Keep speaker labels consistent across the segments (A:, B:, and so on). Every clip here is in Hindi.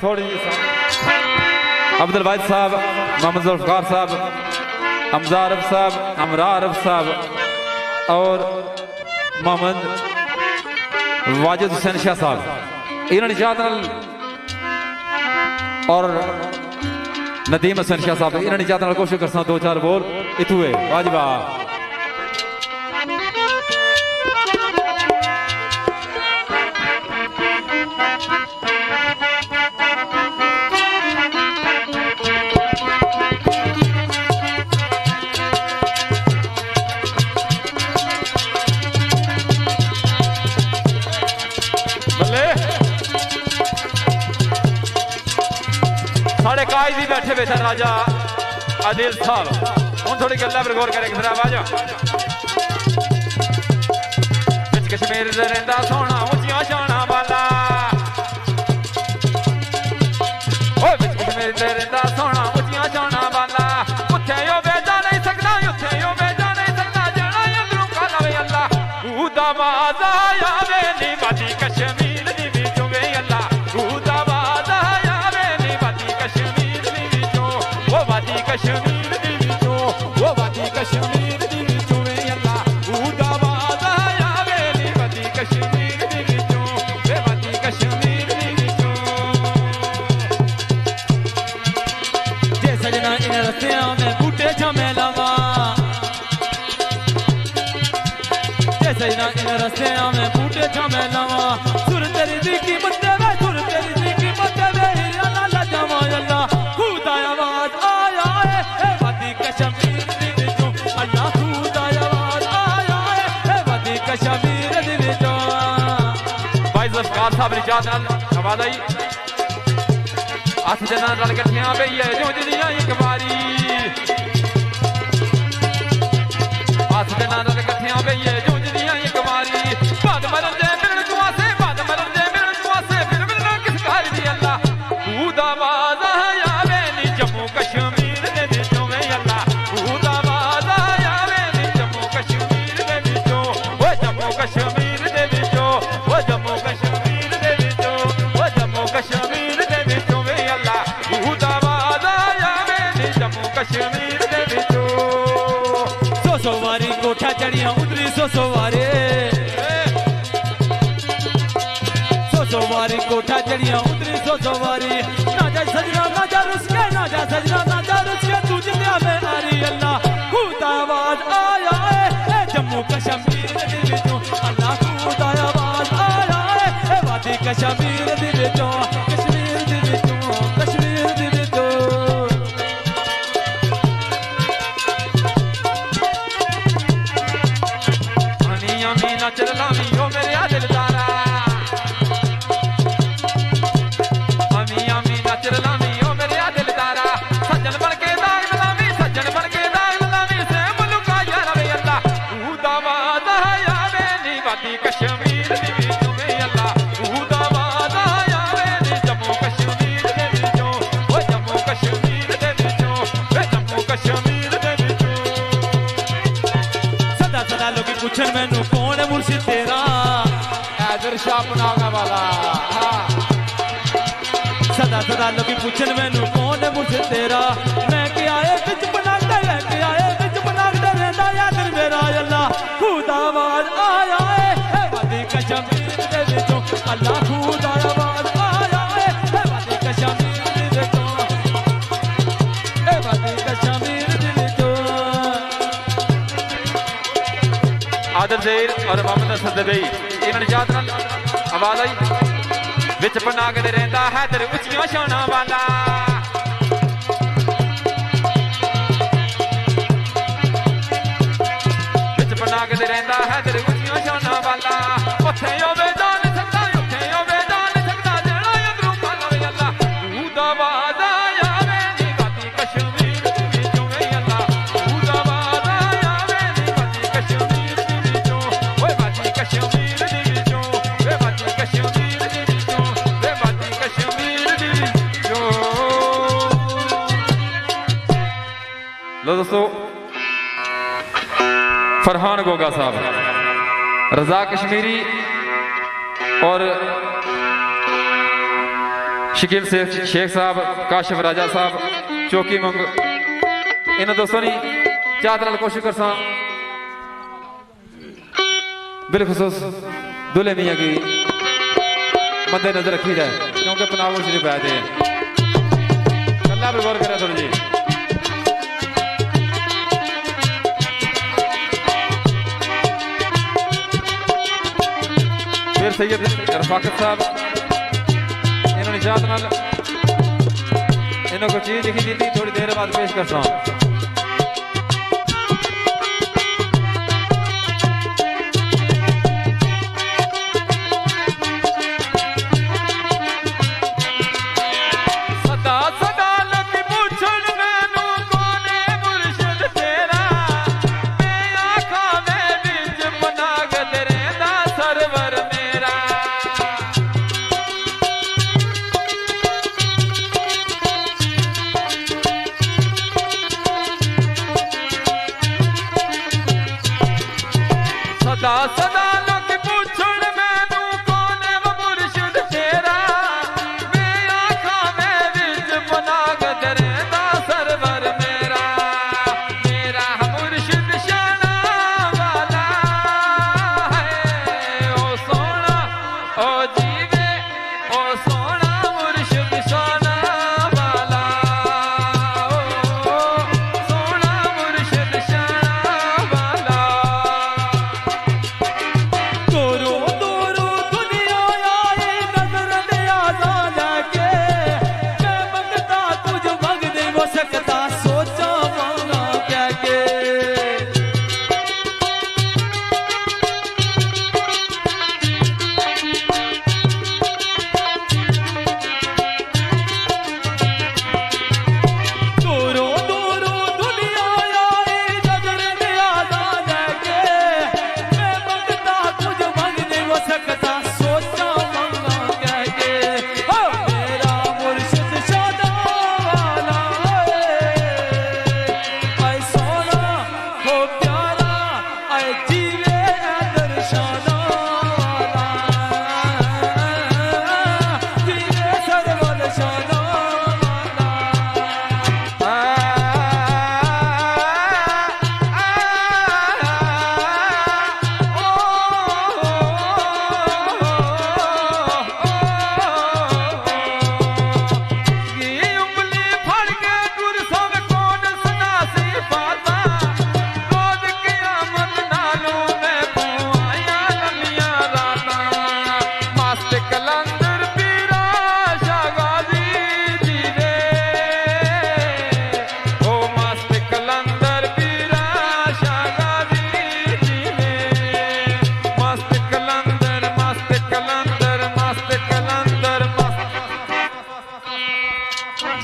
A: थोड़ी अब्दुल वाहिद साहब, मोहम्मद जुल्फकार साहब, हमजा अरब साहब, हमरा अरब साहब और मोहम्मद वाजिद हुसैन शाह साहब इन्होंने याद और नदीम हुसैन शाह साहब इन्होंने याद कोशिश करसा दो चार बोल इतू है वाजिबा कायदी बैठे बैठे राजा आदिल साहब हम थोड़ी गल्ला पर गौर करेंगे फिर आवाज कश्मीर रहता सोना ऊंचिया शाना वाला कश्मीर रहता सोना ऊंचिया शाना वाला उत्थे यो बेजा नहीं सकता उत्थे यो बेजा नहीं सकता जाना अंदरों का लवे अल्लाह खुदा बाजा आवे नी बाती कश्मीर दी विचों वे अल्लाह खुदा बाजा आवे नी बाती कश्मीर कश्मीर दी विचों वो वादी कश्मीर दी विचों वे अल्लाह खुदा बाजा आवे नी वादी कश्मीर दी विचों वे वादी कश्मीर दी विचों जे सजना इन रस्तियां में बूटे छमे लावा जे सजना इन रस्तियां में बूटे छमे लावा सुर तेरी दी कीमत देवे सुर तेरी दी कीमत देवे हिरिया ना ला जावा अल्लाह खुदा आवाज कश्मीर दी विचों अल्लाह खुदा आवाज आया है वादी कश्मीर दी विचों भाई ज़ुल्फ़कार साहब रिजात नाल आवाज आई अस जना नाल कट्ठियां बेइये जूंजदियां एक बारी अस जना नाल कट्ठियां बेइये जूंजदियां एक बारी बाद मरन दे मिलन कुआसे बाद मरन दे मिलन कुआसे फिर मिलना किस घर दी अल्लाह खुदा आवाज आया वे नी जम्मू कश्मीर दे विचों वे अल्लाह कश्मीर दे विचों वो जम्मू कश्मीर दे विचों वो जम्मू कश्मीर दे विचों वे अल्लाह खुदा आवाज आया वे नी जम्मू कश्मीर दे विचों सो वारी कोठा चढ़िया उतरी सो वारी कोठा चढ़िया उतरी सो वारी ना जा सजना ना जा रुस के ना जा सजना ना जा रुस के तू जिंदा में आरी अल्लाह खुदा आवाज आया है जम्मू कश्मीर दे विचों अल्लाह खुदा आवाज आया है वादी कश्मीर दे विचों कश्मीर दे विचों कश्मीर दे विचों अनिया मीना चरलामी हो मेरे दिलदारा अनिया मीना चरलामी हो मेरे दिलदारा सज्जन बन के दाग लामी सज्जन बन के दाग लामी से मुल्का यार वे अल्लाह खुदा आवाज आया वे नी वादी कश्मीर दी विचों वे अल्लाह खुदा आवाज आया वे नी जम्मू कश्मीर दे विचों ओ जम्मू कश्मीर दे विचों वे जम्मू कश्मीर दे विचों सदा सदा लोग पूछन मैनू कौन है मुर्शिद तेरा हैदर शाह पनागा वाला सदा सदा लोग पूछन मैनू कौन है मुर्शिद तेरा मैं क्या आए बिच बनागदा है क्या आए बिच बनागदा रहंदा याद मेरा अल्लाह खुदा आवाज आया है वादी कश्मीर दे विचों अल्लाह खुदा आवाज आया है वादी कश्मीर दे विचों वादी कश्मीर दे विचों आदम ज़हीर और मोहम्मद असद दबई इन्होंने याद नाल आवाज आई विच पनागदे रहंदा हैदर उच्चियां शाना वाला विच पनागदे रहंदा हैदर उच्चियां शाना वाला उत्थे यो बेजा नहीं सकदा उत्थे यो बेजा नहीं सकदा जेड़ा अंदरों पाला वे अल्लाह खुदा आवाज आया वे नी वादी कश्मीर दी विचों वे अल्लाह खुदा आवाज आया वे नी वादी कश्मीर दी विचों ओए वादी कश्मीर दी विचों वे वादी कश्मीर दी विचों वे वादी कश्मीर दी विचों लो दोस्तों फरहान गोगा साहब रजा कश्मीरी और शकील शेख साहब, काशिफ राजा साहब, चौकी मंग, इन्होंने दोस्तों ने चाहत नाल कोशिश करसा बिलखसूस दुल्हे मियाँ की मद्दे नजर रखी जाए, क्योंकि पनावल शरीफ आए थे। अल्लाह पे गौर करें थोड़ी जी। फिर सैयद रफाकत साहब, इन्होंने चाहत नाल इन्हों को चीज लिखी दी थी, थोड़ी देर बाद पेश करता हूँ। सदा लोग पूछण मैनू कौन है वो मुर्शिद तेरा, मैं आँखां में विच पनाग दरेंदा सरवर मेरा, मेरा मुर्शिद शाना वाला है। ओ सोना ओ जीवे ओ सोना मुर्शिद शाना वाला, ओ सोना मुर्शिद शाना वाला।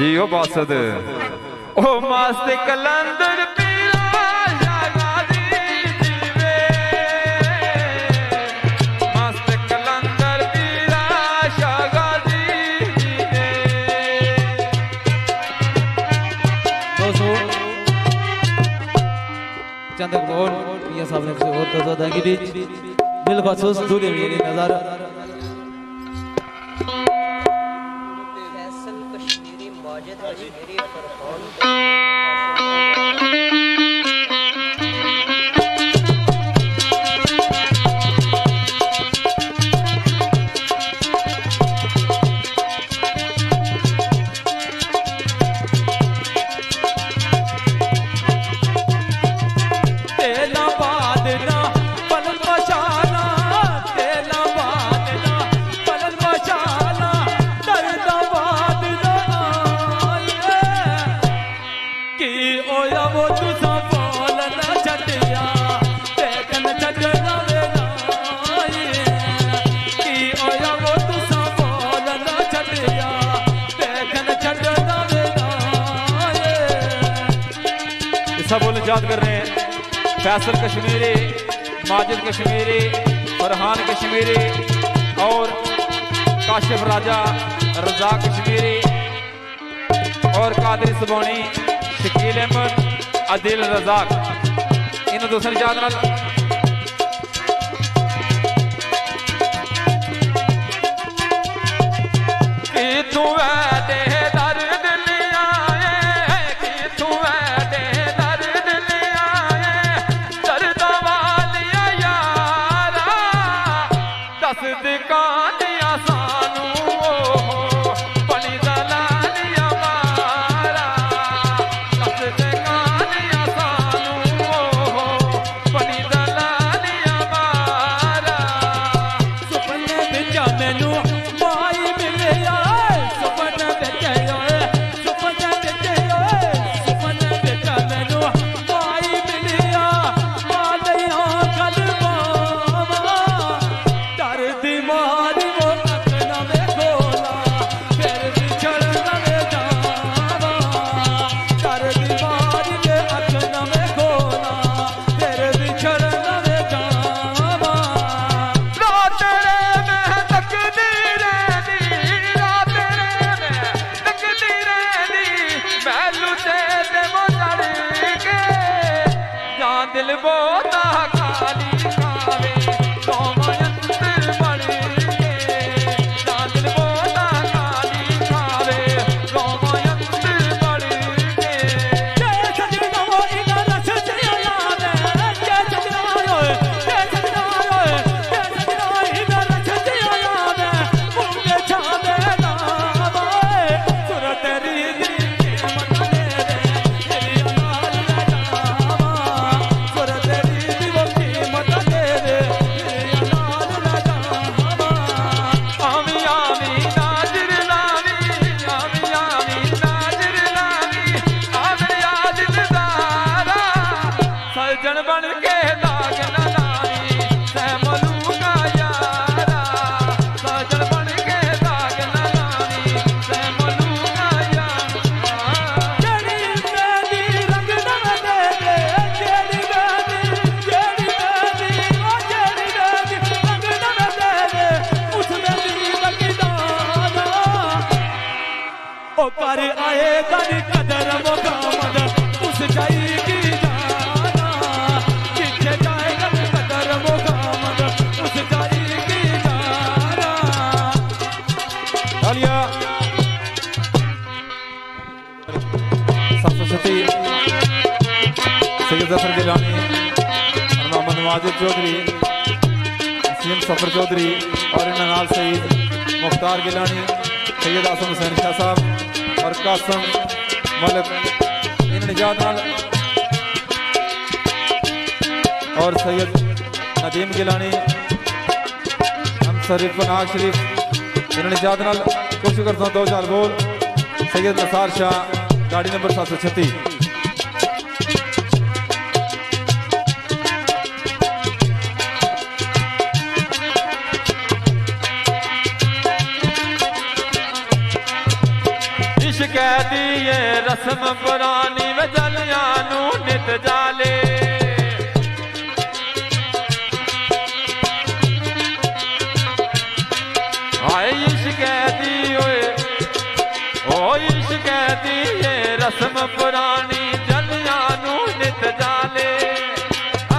A: जी ओ बासद ओ मस्त कलंदर पीरा शागादी जीवे, मस्त कलंदर पीरा शागादी जीवे।
B: दोस्तों चंद कौर मियां साहब ने और तो अदायगी दी बिलखसूस दूल्हे मियां की नज़र
A: सब बोले याद कर रहे हैं। फैसल कश्मीरी, माजिद कश्मीरी, फरहान कश्मीरी और काशिफ राजा, रजा कश्मीरी और कादरी सुबानी, शकील अहमद, आदिल रजाक, इन दोस्तों ने याद नाल कि किथों ऐडे दर्द ले आए किथों ऐडे दर्द ले आए दर्द वालिया यारा दस दिकानिया सानू बनी दलालिया मारा दस दिकानिया सानू बनी दलालिया मारा
B: सुपने विच मैनू माई मिले सुपने विच सुपने विच सुपने विच मैनू माई मिले मालिया गल पावा डर दी मारी वो अख नवे खोला फिर बिछड़ नवे जावा डर दी मारी के अख नवे खोला फिर बिछड़ नवे जावा
A: रात रे मैं तकदी रहदी रात रे मैं तकदी रहदी मैनू ते वो चढ़ के जा दिल बोता खाली खावे अंतर बड़ के जा दिल बोता खाली खावे अंतर बड़ के
B: जय सजना वो इना रस चया ने जय सजना ओए जय सजना ओए जय सजना इना रस चया ने मुंगे छावे नावा सुर तेरी दी कीमत दे तेरी अनाल ना जावा सुर तेरी दी वो कीमत दे तेरी अनाल ना जावा
A: आवी आवी नाजर लावी आवी आवी नाजर लावी आवे याद दिदारा सजन बन के दाग न लावी सै मलूका यारा सजन बन के दाग न लावी सै मलूका यारा
B: जेड़ी मेरी रंग नवे दे जेड़ी मेरी ओ जेड़ी मेरी रंग नवे दे उस मेरी लगदाना ओ कर आए कर कदर मुकामद उस जाई की जाना किथे जाएगा कदर मुकामद उस जाई की जाना
C: तालियां 736 सैयद जफर गिलानी और मोहम्मद वाजिद चौधरी सीएम सफर चौधरी और इन्हां नाल सईद मुख्तार गिलानी सैयद आसम हुसैन शाह साहब और कासम मलिक इन निजात नाल और सैयद नदीम गिलानी हम शरीफ नाग शरीफ इन निजात नाल कोशिश करता हूं 2-4 बोल सैयद नसार शाह गाड़ी नंबर 736
A: इश्क दी ये रस्म पुरानी व जलियां नू नित जाले हाय इश्क दी ओए ओ इश्क दी ये रस्म पुरानी जलियां नू नित जाले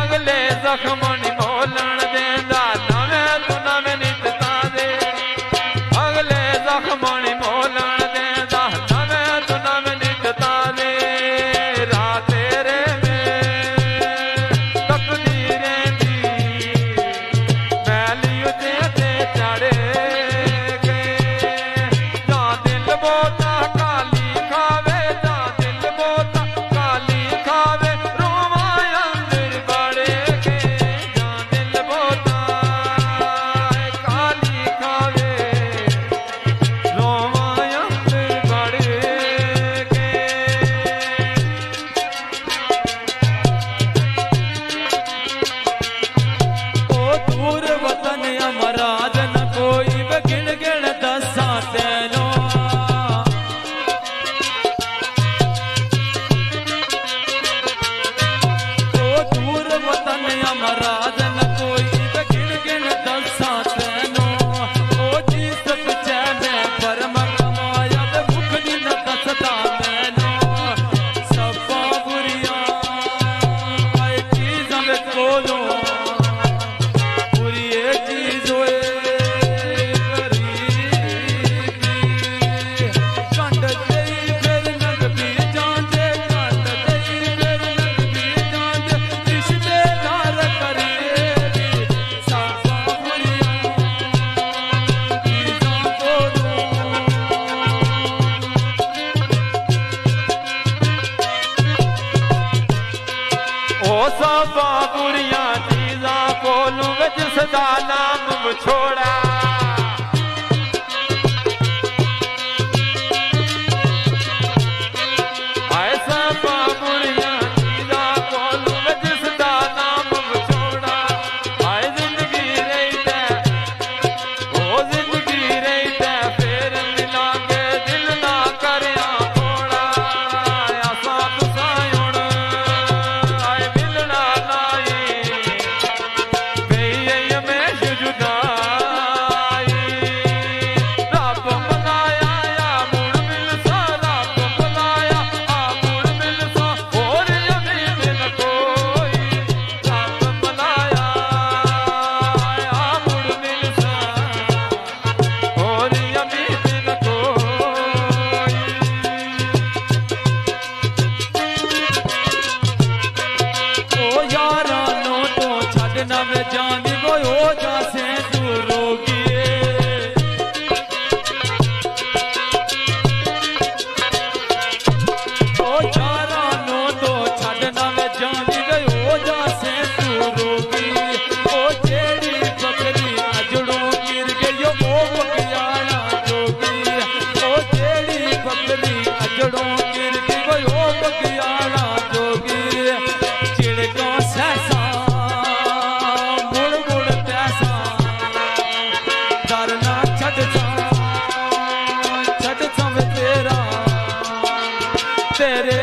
A: अगले जख्म नी मोलन देंदा नवे तू नवे नित ताजे अगले जख्म नी मोलन देंदा नवे तू नवे नित ताजे रात तेरे में तकदीरें दी मैली उते ते चढ़े गए जा दिल बोता काली खावे जा दिल बोता छोड़ा ऐसा बाबुड़िया नीरा कोलू में जिसदा नाम छोड़ा आए जिंदगी रही ते ओ जिंदगी रही ते फिर मिलांगे दिल ना करया थोड़ा आसा तुसायुण आए मिलना लाई बेई में जुदाई रब बनाया या मुड़ मिलसा रब बनाया आ मुड़ मिलसा और यमीन न कोई रब बनाया आ मुड़ मिलसा और यमीन न कोई
B: ओ यारा नो तो छड़ न वे जानी कोई हो जासे तू रोगी ओ यारा नो तो छड़ न वे जानी कोई हो जासे तू रोगी ओ जेड़ी बकरी अजड़ों गिर गई ओ बगियाना जोगी ओ जेड़ी बकरी अजड़ों गिर गई ओ बगियाना जोगी चिड़को सहसा मुड़ मुड़ पैसा डरना छड़ सा वे तेरा तेरे